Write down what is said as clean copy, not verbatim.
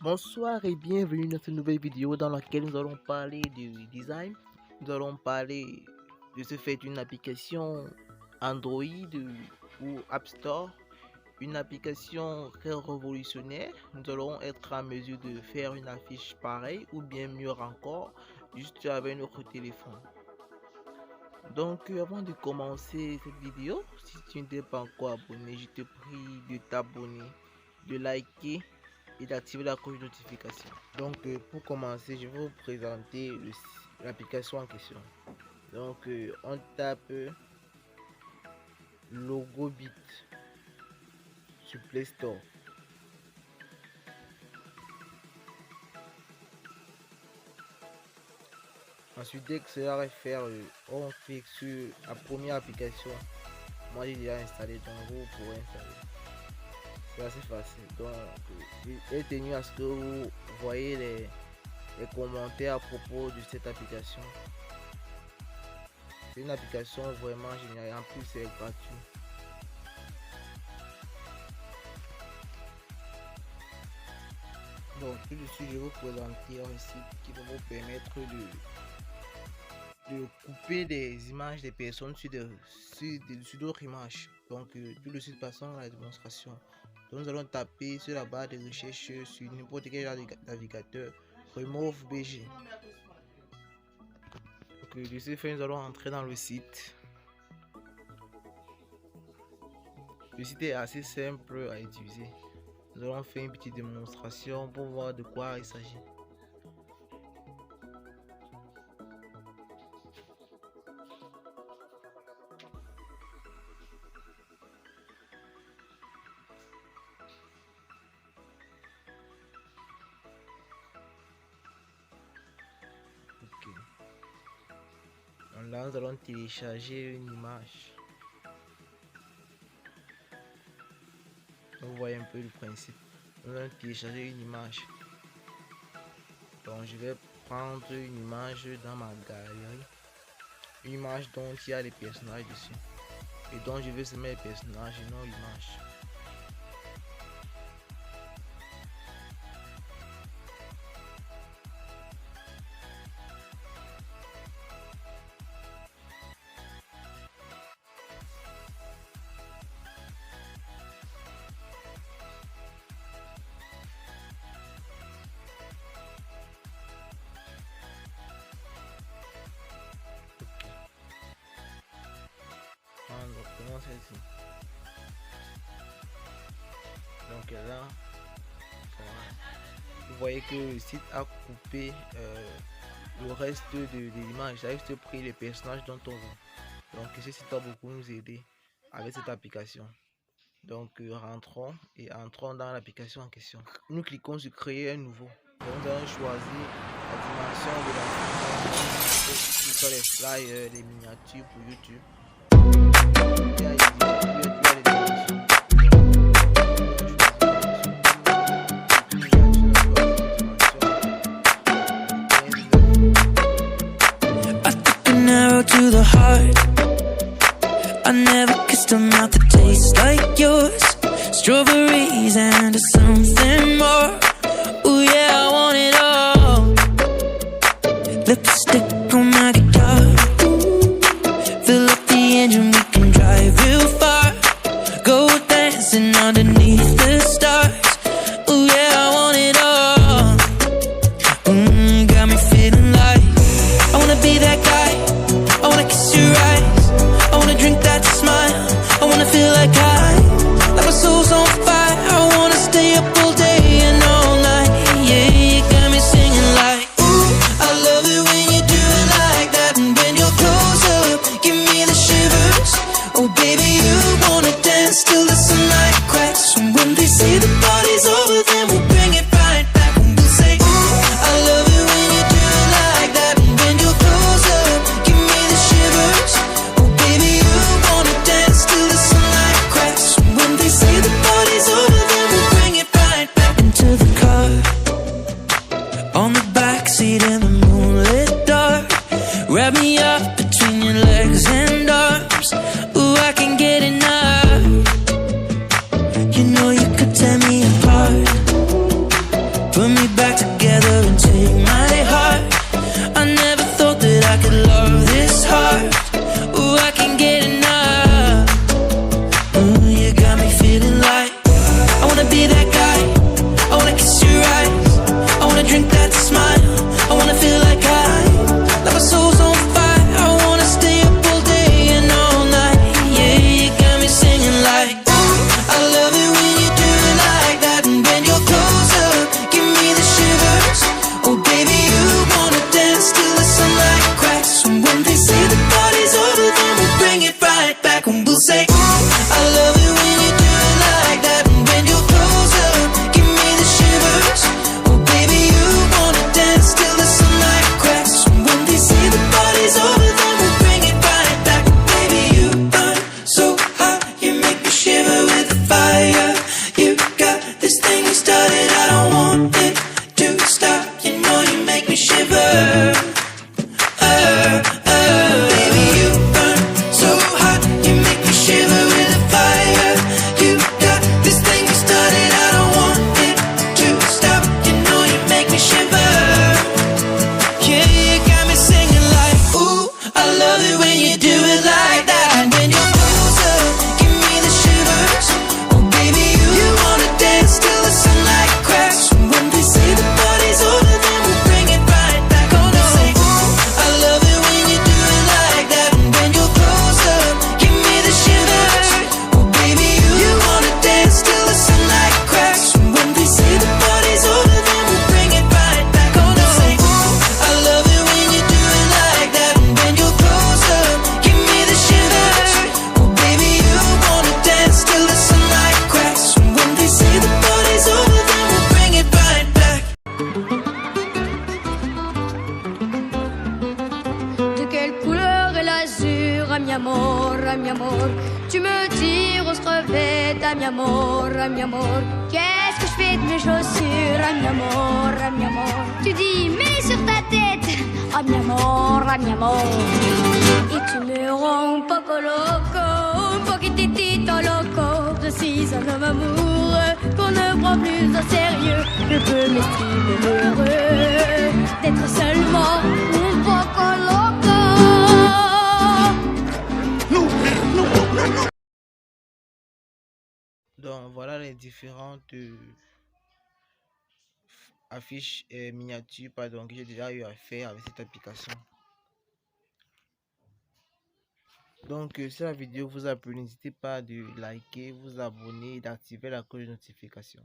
Bonsoir et bienvenue dans cette nouvelle vidéo dans laquelle nous allons parler du design. Nous allons parler de ce fait d'une application Android ou App Store, une application très révolutionnaire. Nous allons être en mesure de faire une affiche pareille ou bien mieux encore, juste avec notre téléphone. Donc avant de commencer cette vidéo, si tu n'es pas encore abonné, je te prie de t'abonner, de liker et d'activer la cloche de notification. Donc pour commencer, je vais vous présenter l'application en question. Donc on tape logo bit sur Play Store. Ensuite, dès que cela est fait, on clique sur la première application. Moi j'ai déjà installé, donc vous pourrez installer. C'est assez facile. Donc il est tenu à ce que vous voyez les commentaires à propos de cette application. C'est une application vraiment géniale, en plus c'est gratuit. Donc tout de suite je vais vous présenter un site qui va vous permettre de couper des images des personnes sur d'autres images. Donc tout de suite passons à la démonstration. Donc, nous allons taper sur la barre de recherche sur n'importe quel navigateur remove bg. Donc de ce fait, nous allons entrer dans le site. Le site est assez simple à utiliser. Nous allons faire une petite démonstration pour voir de quoi il s'agit. Là, nous allons télécharger une image. Vous voyez un peu le principe. Nous allons télécharger une image. Donc, je vais prendre une image dans ma galerie. Une image dont il y a les personnages dessus. Et donc, je vais semer les personnages et non l'image. Celle-ci. Donc là, vous voyez que le site a coupé le reste de l'image. Il a juste pris les personnages dont on veut. Donc ce site va beaucoup nous aider avec cette application. Donc entrons dans l'application en question. Nous cliquons sur créer un nouveau. Donc, nous allons choisir la dimension de la les flyers, les miniatures pour YouTube. To the heart, I never kissed a mouth that tastes like yours. Strawberries and something more. Oh yeah, I want it all. Lipstick on my guitar. Fill up the engine, we can drive real far. Go dancing underneath the stars. Oh yeah, I want it all. Got me feeling like I wanna be that guy. I wanna kiss your eyes, I wanna drink that smile, I wanna feel like my soul's on fire, I wanna stay up all day and all night, yeah. love it when you do it like that. And when you're closer, give me the shivers. Oh baby, you wanna dance till the sunlight cracks. And when they say the party's over, then we'll bring it right back. Oh no, say, ooh, I love it when you do it like that. And when you're closer, give me the shivers. Oh baby, you wanna dance till the sunlight cracks. And when they say the party's over, then we'll bring it right back. Oh no, say, ooh, I love it when you do it like that. And when you're closer, give me the shivers. Oh baby, you wanna dance till the sunlight cracks. And when they say the party's over, then we'll bring it right back. De quelle couleur est l'azur, ah mi amor, ah mi amor? Tu me dis rose crevette, ah mi amor, ah mi amor. Qu'est-ce que je fais de mes chaussures, ah mi amor, ah mi amor? Tu dis mets sur ta tête, ah mi amor, ah mi amor. Et tu me rends un poco loco, un poquitito loco. Je suis un homme amoureux qu'on ne prend plus au sérieux. Je peux m'estimer heureux d'être seulement un poco loco. Donc voilà les différentes affiches miniatures pardon, que j'ai déjà eu à faire avec cette application. Donc si la vidéo vous a plu, n'hésitez pas de liker, vous abonner et d'activer la cloche de notification.